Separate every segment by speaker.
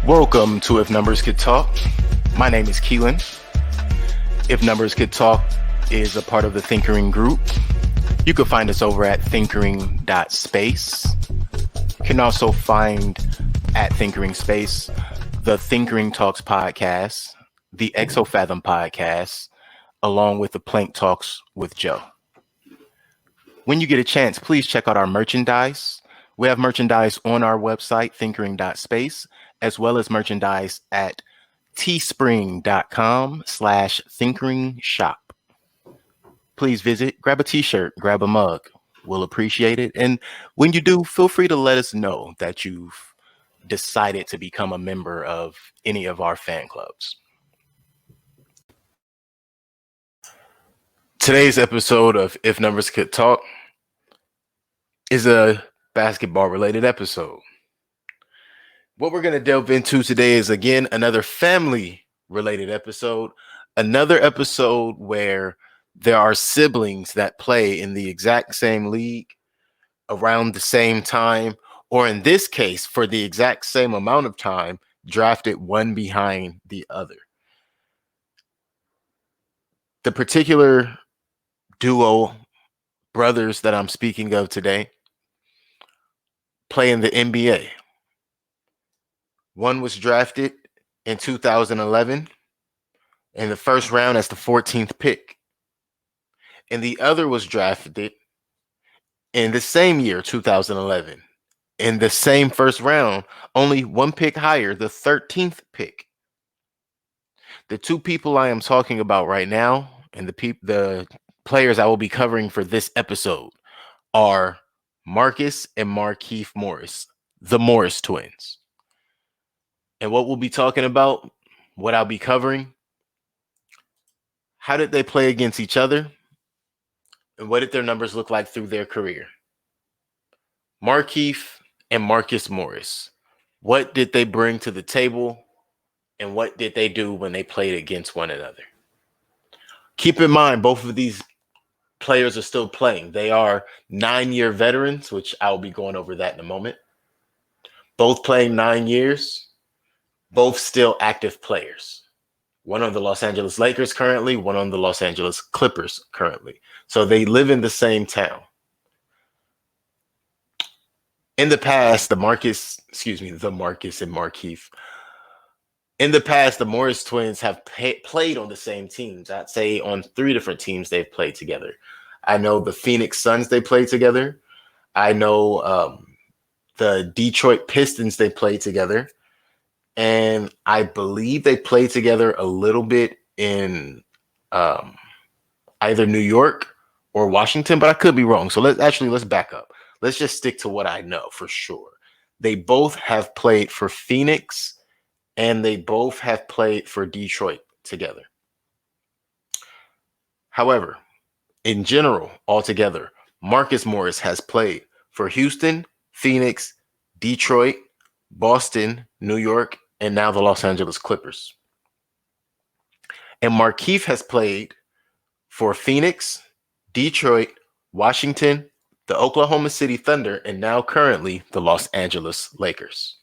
Speaker 1: Welcome to If Numbers Could Talk. My name is Keelan. If Numbers Could Talk is a part of the Thinkering Group. You can find us over at thinkering.space. You can also find at Thinkering Space the Thinkering Talks podcast, the Exofathom podcast, along with the Plank Talks with Joe. When you get a chance, please check out our merchandise. We have merchandise on our website, thinkering.space, as well as merchandise at teespring.com/thinkering shop. Please visit, grab a t-shirt, grab a mug. We'll appreciate it. And when you do, feel free to let us know that you've decided to become a member of any of our fan clubs. Today's episode of If Numbers Could Talk is a basketball-related episode. What we're going to delve into today is, again, another family-related episode, another episode where there are siblings that play in the exact same league around the same time, or in this case, for the exact same amount of time, drafted one behind the other. The particular duo brothers that I'm speaking of today play in the NBA. One was drafted in 2011 in the first round as the 14th pick. And the other was drafted in the same year, 2011, in the same first round, only one pick higher, the 13th pick. The two people I am talking about right now and the players I will be covering for this episode are Marcus and Markieff Morris, the Morris twins. And what we'll be talking about, what I'll be covering, how did they play against each other, and what did their numbers look like through their career? Markieff and Marcus Morris, what did they bring to the table, and what did they do when they played against one another? Keep in mind, both of these players are still playing. They are 9-year veterans, which I'll be going over that in a moment. Both playing 9 years, both still active players. One on the Los Angeles Lakers currently, one on the Los Angeles Clippers currently. So they live in the same town. In the past, the Marcus and Markieff. In the past, the Morris twins have played on the same teams. I'd say on 3 different teams they've played together. I know the Phoenix Suns, they played together. I know the Detroit Pistons, they played together. And I believe they played together a little bit in either New York or Washington, but I could be wrong. So let's back up. Let's just stick to what I know for sure. They both have played for Phoenix and they both have played for Detroit together. However, in general, altogether, Marcus Morris has played for Houston, Phoenix, Detroit, Boston, New York, and now the Los Angeles Clippers. And Markieff has played for Phoenix, Detroit, Washington, the Oklahoma City Thunder, and now currently the Los Angeles Lakers.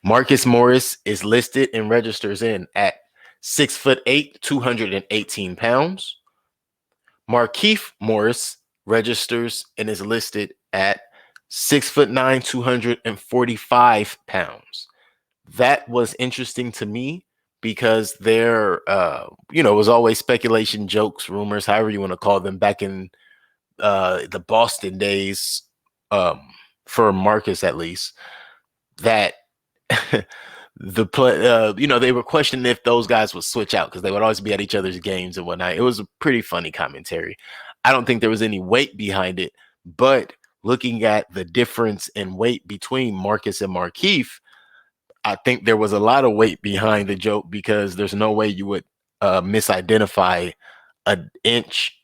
Speaker 1: Marcus Morris is listed and registers in at 6'8", 218 pounds. Markieff Morris registers and is listed at 6'9", 245 pounds. That was interesting to me because there, was always speculation, jokes, rumors, however you want to call them, back in the Boston days, for Marcus at least, that they were questioning if those guys would switch out because they would always be at each other's games and whatnot. It was a pretty funny commentary. I don't think there was any weight behind it, but looking at the difference in weight between Marcus and Markieff, I think there was a lot of weight behind the joke because there's no way you would misidentify an inch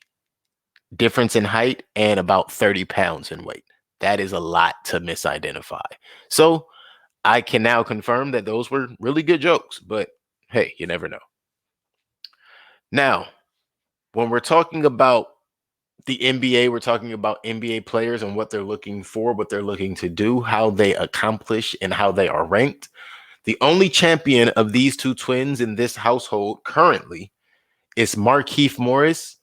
Speaker 1: difference in height and about 30 pounds in weight. That is a lot to misidentify. So I can now confirm that those were really good jokes, but hey, you never know. Now, when we're talking about the NBA, we're talking about NBA players and what they're looking for, what they're looking to do, how they accomplish, and how they are ranked. The only champion of these two twins in this household currently is Markieff Morris,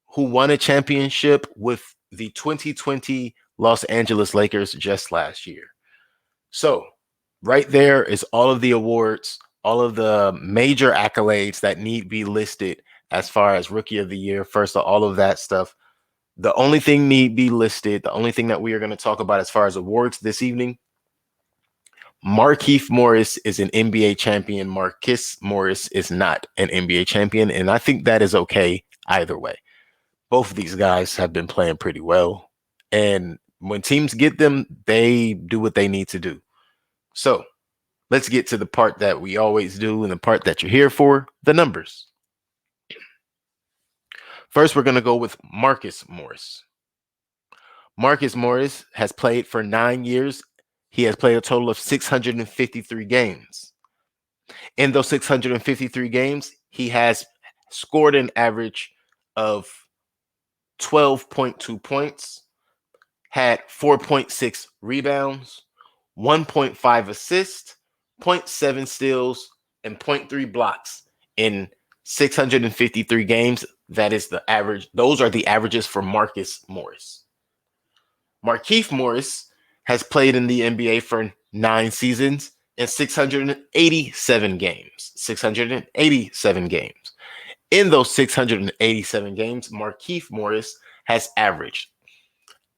Speaker 1: who won a championship with the 2020 Los Angeles Lakers just last year. So, right there is all of the awards, all of the major accolades that need be listed as far as Rookie of the Year, first, all of that stuff. The only thing need be listed, the only thing that we are going to talk about as far as awards this evening, Markieff Morris is an NBA champion. Marcus Morris is not an NBA champion. And I think that is okay either way. Both of these guys have been playing pretty well. And when teams get them, they do what they need to do. So let's get to the part that we always do and the part that you're here for, the numbers. First, we're going to go with Marcus Morris. Marcus Morris has played for 9 years. He has played a total of 653 games. In those 653 games, he has scored an average of 12.2 points, had 4.6 rebounds, 1.5 assists, 0.7 steals, and 0.3 blocks in 653 games. That is the average. Those are the averages for Marcus Morris. Markieff Morris has played in the NBA for 9 seasons and 687 games. 687 games. In those 687 games, Markieff Morris has averaged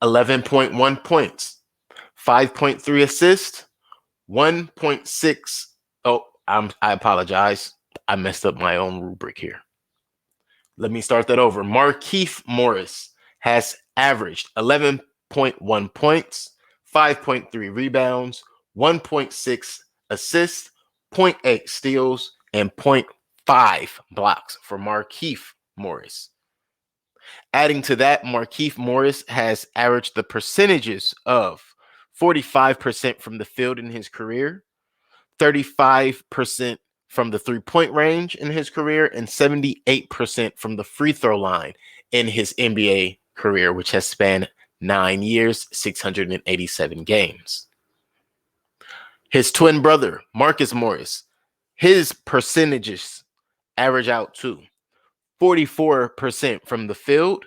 Speaker 1: 11.1 points, 5.3 assists, 1.6. Oh, I apologize. I messed up my own rubric here. Let me start that over. Markieff Morris has averaged 11.1 points, 5.3 rebounds, 1.6 assists, 0.8 steals, and 0.5 blocks for Markieff Morris. Adding to that, Markieff Morris has averaged the percentages of 45% from the field in his career, 35% from the three-point range in his career, and 78% from the free throw line in his NBA career, which has spanned 9 years, 687 games. His twin brother, Marcus Morris, his percentages average out to 44% from the field,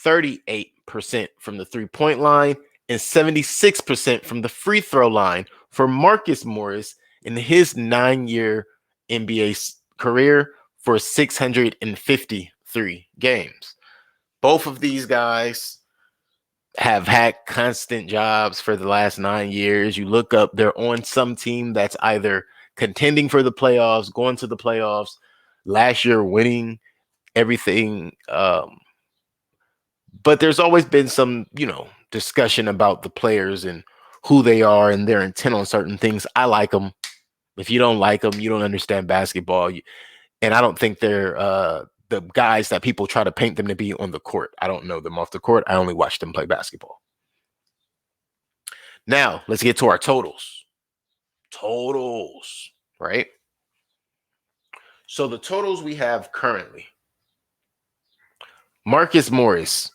Speaker 1: 38% from the three-point line, and 76% from the free throw line for Marcus Morris in his 9-year NBA career for 653 games. Both of these guys have had constant jobs for the last 9 years. You look up, they're on some team that's either contending for the playoffs, going to the playoffs, last year winning everything. But there's always been some, discussion about the players and who they are and their intent on certain things. I like them. If you don't like them, you don't understand basketball. And I don't think they're the guys that people try to paint them to be on the court. I don't know them off the court. I only watch them play basketball. Now, let's get to our totals. Totals, right? So the totals we have currently. Marcus Morris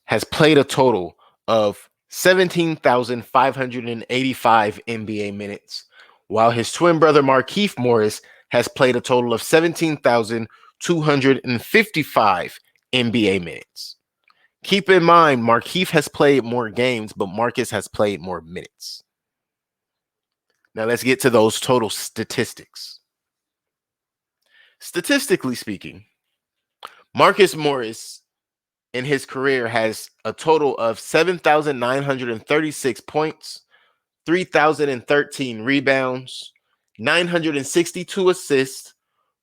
Speaker 1: has played a total of 17,585 NBA minutes, while his twin brother Markieff Morris has played a total of 17,255 NBA minutes. Keep in mind, Markieff has played more games, but Marcus has played more minutes. Now let's get to those total statistics. Statistically speaking, Marcus Morris in his career has a total of 7,936 points, 3,013 rebounds, 962 assists,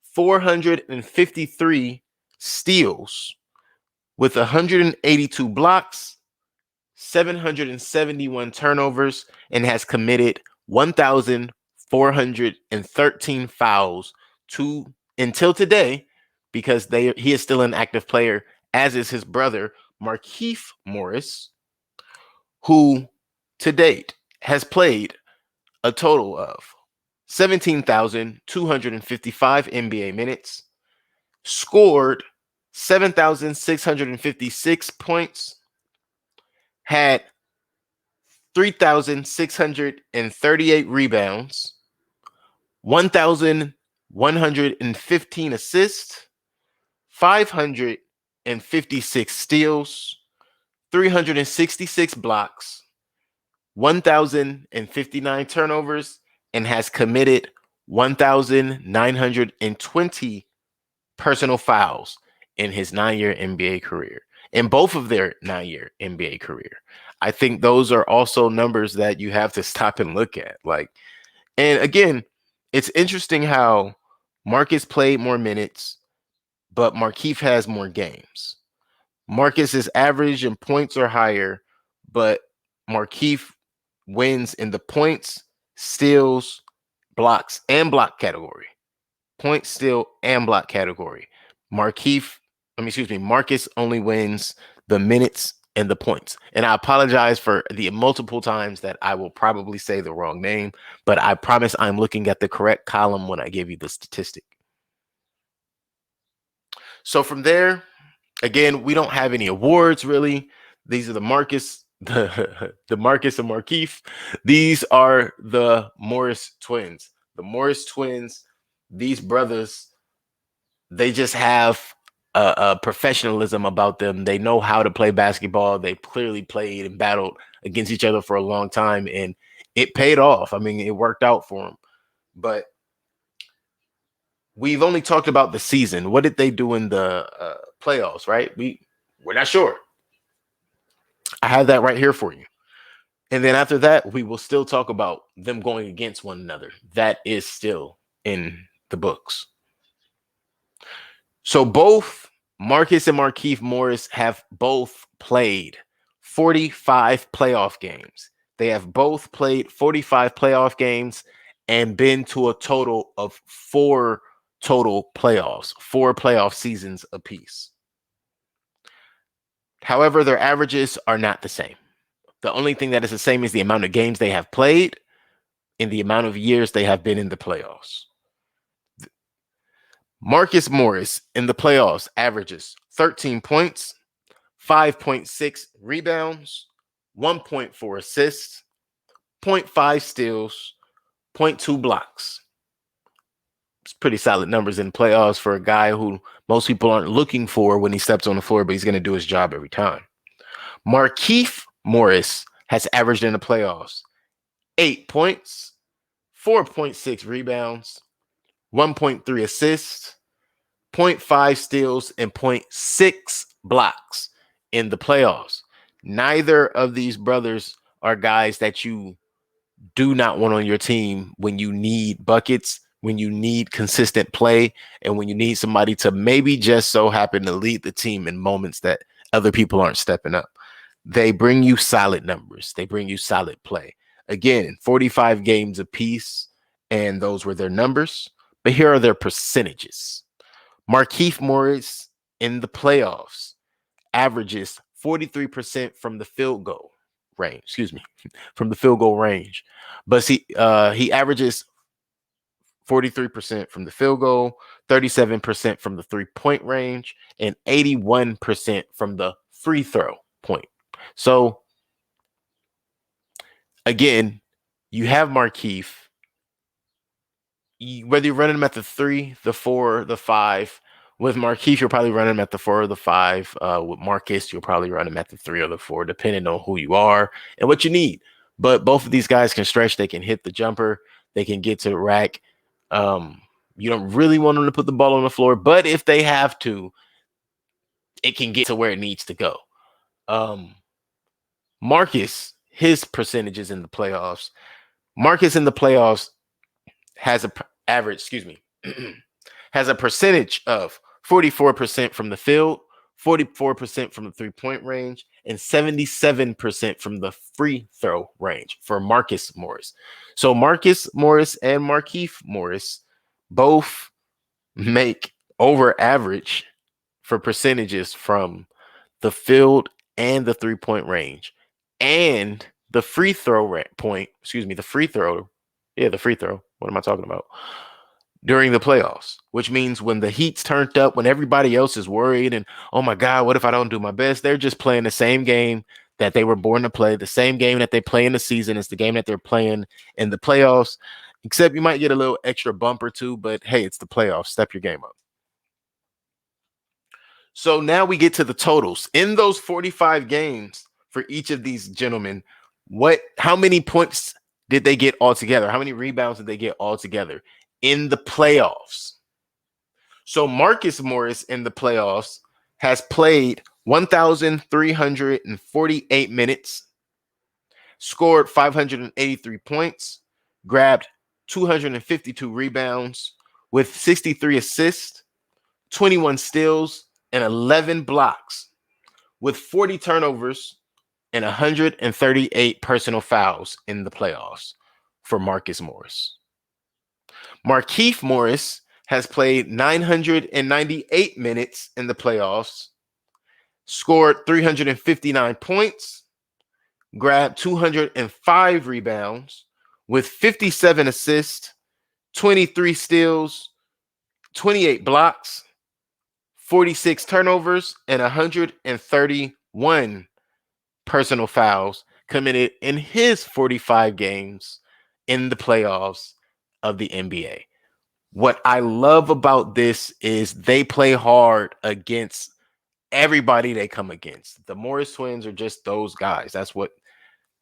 Speaker 1: 453 steals, with 182 blocks, 771 turnovers, and has committed 1,413 fouls until today, because he is still an active player, as is his brother, Markieff Morris, who to date has played a total of 17,255 NBA minutes, scored 7,656 points, had 3,638 rebounds, 1,115 assists, 556 steals, 366 blocks, 1,059 turnovers, and has committed 1,920 personal fouls in his 9-year NBA career, in both of their 9-year NBA career. I think those are also numbers that you have to stop and look at. And again, it's interesting how Marcus played more minutes, but Markieff has more games. Marcus's average and points are higher, but Markieff wins in the points, steals, blocks, and block category. Point, steal, and block category. Marcus only wins the minutes and the points. And I apologize for the multiple times that I will probably say the wrong name, but I promise I'm looking at the correct column when I give you the statistic. So from there, again, we don't have any awards really. These are the Marcus, the Marcus and Markieff. These are the Morris twins. The Morris twins, these brothers, they just have a professionalism about them. They know how to play basketball. They clearly played and battled against each other for a long time, and it paid off. I mean, it worked out for them. But we've only talked about the season. What did they do in the playoffs, right? We're not sure. I have that right here for you. And then after that, we will still talk about them going against one another. That is still in the books. So both Marcus and Markieff Morris have both played 45 playoff games. They have both played 45 playoff games and been to a total of 4 total playoffs, 4 playoff seasons apiece. However, their averages are not the same. The only thing that is the same is the amount of games they have played and the amount of years they have been in the playoffs. Marcus Morris in the playoffs averages 13 points, 5.6 rebounds, 1.4 assists, 0.5 steals, 0.2 blocks. It's pretty solid numbers in playoffs for a guy who most people aren't looking for when he steps on the floor, but he's going to do his job every time. Markieff Morris has averaged in the playoffs 8 points, 4.6 rebounds, 1.3 assists, 0.5 steals, and 0.6 blocks in the playoffs. Neither of these brothers are guys that you do not want on your team when you need buckets, when you need consistent play, and when you need somebody to maybe just so happen to lead the team in moments that other people aren't stepping up. They bring you solid numbers. They bring you solid play. Again, 45 games apiece, and those were their numbers. But here are their percentages. Markieff Morris in the playoffs averages 43% from the field goal range. From the field goal range. But he averages 43% from the field goal, 37% from the 3-point range, and 81% from the free throw point. So again, you have Markieff. Whether you're running him at the 3, the 4, the 5, with Markieff, you're probably running him at the 4 or the 5. With Marcus, you'll probably run him at the 3 or the 4, depending on who you are and what you need. But both of these guys can stretch. They can hit the jumper. They can get to the rack. You don't really want them to put the ball on the floor, but if they have to, it can get to where it needs to go. Marcus, his percentages in the playoffs. Marcus in the playoffs has a has a percentage of 44% from the field, 44% from the 3-point range, and 77% from the free throw range for Marcus Morris. So Marcus Morris and Markieff Morris both make over average for percentages from the field and the 3-point range and the free throw point. The free throw. What am I talking about? during the playoffs, which means when the heat's turned up, when everybody else is worried and, oh my God, what if I don't do my best? They're just playing the same game that they were born to play, the same game that they play in the season is the game that they're playing in the playoffs, except you might get a little extra bump or two, but hey, it's the playoffs. Step your game up. So now we get to the totals. In those 45 games for each of these gentlemen, how many points did they get altogether? How many rebounds did they get altogether in the playoffs? So Marcus Morris in the playoffs has played 1,348 minutes, scored 583 points, grabbed 252 rebounds with 63 assists, 21 steals, and 11 blocks, with 40 turnovers and 138 personal fouls in the playoffs for Marcus Morris. Markieff Morris has played 998 minutes in the playoffs, scored 359 points, grabbed 205 rebounds with 57 assists, 23 steals, 28 blocks, 46 turnovers, and 131 personal fouls committed in his 45 games in the playoffs of the NBA. What I love about this is they play hard against everybody they come against. The Morris twins are just those guys. That's what,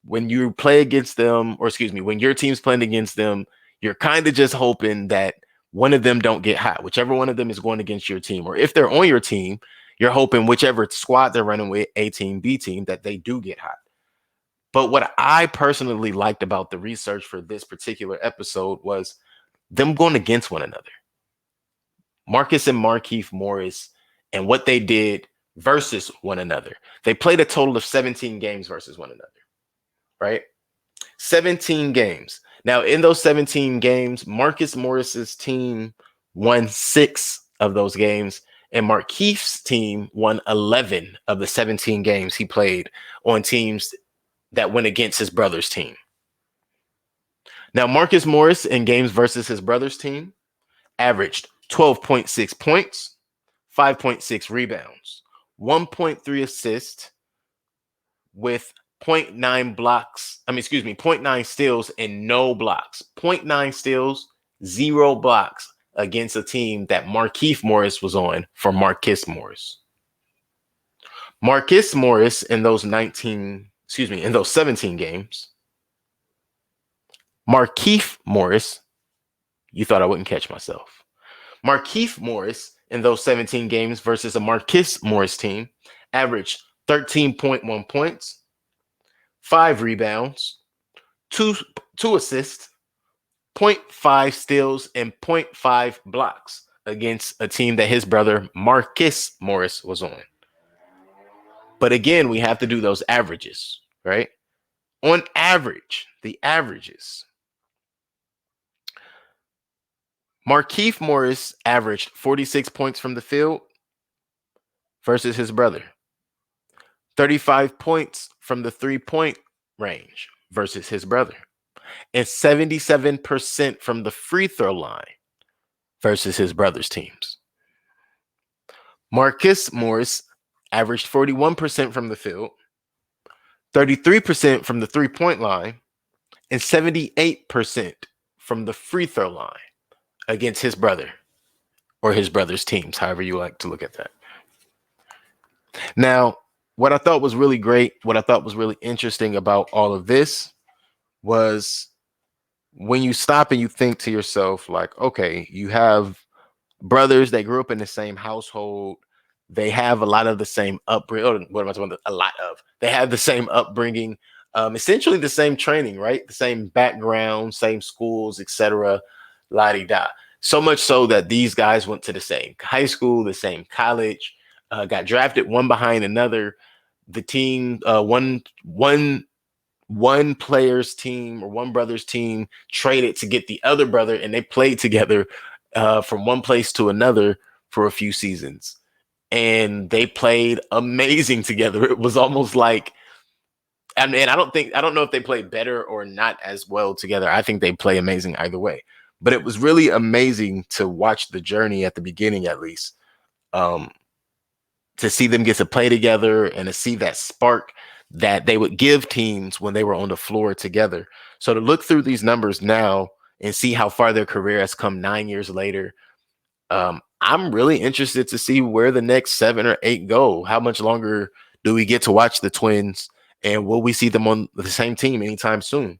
Speaker 1: when you play against them, or excuse me, when your team's playing against them, you're kind of just hoping that one of them don't get hot, whichever one of them is going against your team. Or if they're on your team, you're hoping whichever squad they're running with, A team, B team, that they do get hot. But what I personally liked about the research for this particular episode was them going against one another. Marcus and Markieff Morris and what they did versus one another. They played a total of 17 games versus one another, right? 17 games. Now, in those 17 games, Marcus Morris's team won 6 of those games, and Markieff's team won 11 of the 17 games he played on teams that went against his brother's team. Now, Marcus Morris in games versus his brother's team averaged 12.6 points, 5.6 rebounds, 1.3 assists with 0.9 blocks. 0.9 steals and no blocks. 0.9 steals, 0 blocks against a team that Markieff Morris was on for Marcus Morris. Marcus Morris in those 17 games. Markieff Morris, you thought I wouldn't catch myself. Markieff Morris in those 17 games versus a Marcus Morris team averaged 13.1 points, 5 rebounds, 2 assists, 0.5 steals, and 0.5 blocks against a team that his brother Marcus Morris was on. But again, we have to do those averages, right? On average, the averages. Markieff Morris averaged 46 points from the field versus his brother. 35 points from the 3-point range versus his brother. And 77% from the free throw line versus his brother's teams. Marcus Morris averaged 41% from the field, 33% from the 3-point line, and 78% from the free throw line against his brother or his brother's teams, however you like to look at that. Now, what I thought was really great, what I thought was really interesting about all of this was when you stop and you think to yourself, like, okay, you have brothers that grew up in the same household. They have a lot of the same upbringing. What am I talking about? A lot of. They have the same upbringing, essentially the same training, right? The same background, same schools, etc. La-di-da. So much so that these guys went to the same high school, the same college, got drafted one behind another. The team, one player's team or one brother's team traded to get the other brother, and they played together from one place to another for a few seasons. And they played amazing together. It was almost like, and I don't know if they played better or not as well together. I think they play amazing either way. But it was really amazing to watch the journey at the beginning, at least, um, to see them get to play together and to see that spark that they would give teams when they were on the floor together. So to look through these numbers now and see how far their career has come 9 years later, I'm really interested to see where the next 7 or 8 go. How much longer do we get to watch the Twins, and will we see them on the same team anytime soon?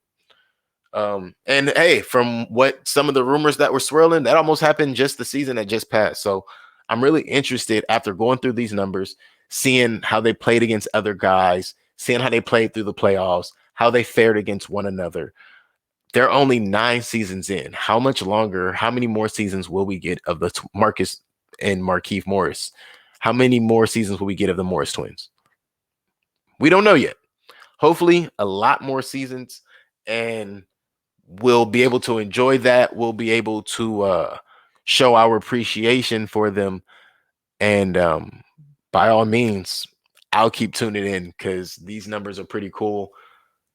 Speaker 1: And hey, from what some of the rumors that were swirling, that almost happened just the season that just passed. So I'm really interested after going through these numbers, seeing how they played against other guys, seeing how they played through the playoffs, how they fared against one another. They're only 9 seasons in. How much longer, how many more seasons will we get of the Marcus and Markieff Morris? How many more seasons will we get of the Morris twins? We don't know yet. Hopefully, a lot more seasons, and we'll be able to enjoy that. We'll be able to show our appreciation for them. And by all means, I'll keep tuning in because these numbers are pretty cool,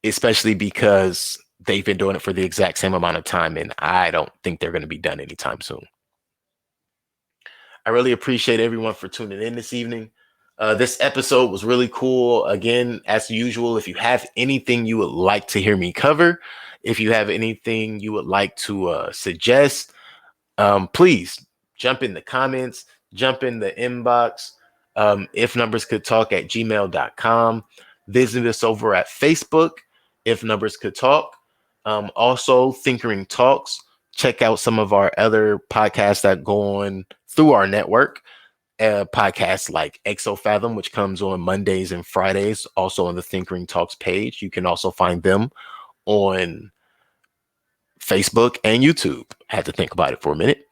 Speaker 1: especially because they've been doing it for the exact same amount of time. And I don't think they're going to be done anytime soon. I really appreciate everyone for tuning in this evening. This episode was really cool. Again, as usual, if you have anything you would like to hear me cover, if you have anything you would like to suggest, please jump in the comments, jump in the inbox. If numbers could talk at gmail.com. Visit us over at Facebook, If Numbers Could Talk. Also, Thinkering Talks. Check out some of our other podcasts that go on through our network. Podcasts like Exofathom, which comes on Mondays and Fridays, also on the Thinkering Talks page. You can also find them on Facebook and YouTube. I had to think about it for a minute.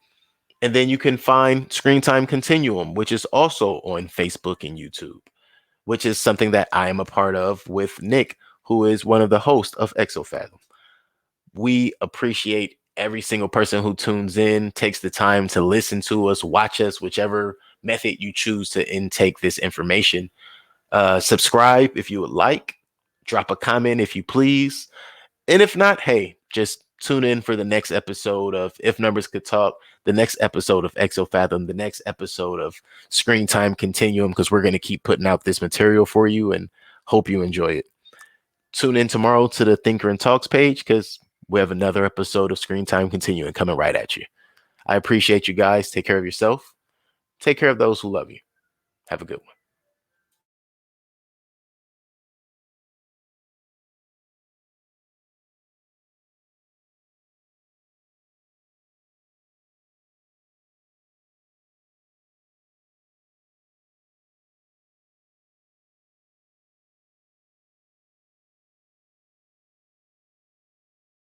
Speaker 1: And then you can find Screen Time Continuum, which is also on Facebook and YouTube, which is something that I am a part of with Nick, who is one of the hosts of Exofathom. We appreciate every single person who tunes in, takes the time to listen to us, watch us, whichever method you choose to intake this information. Subscribe if you would like, drop a comment if you please. And if not, hey, just tune in for the next episode of If Numbers Could Talk, the next episode of Exofathom, the next episode of Screen Time Continuum, because we're going to keep putting out this material for you and hope you enjoy it. Tune in tomorrow to the Thinker and Talks page because we have another episode of Screen Time Continuum coming right at you. I appreciate you guys. Take care of yourself. Take care of those who love you. Have a good one.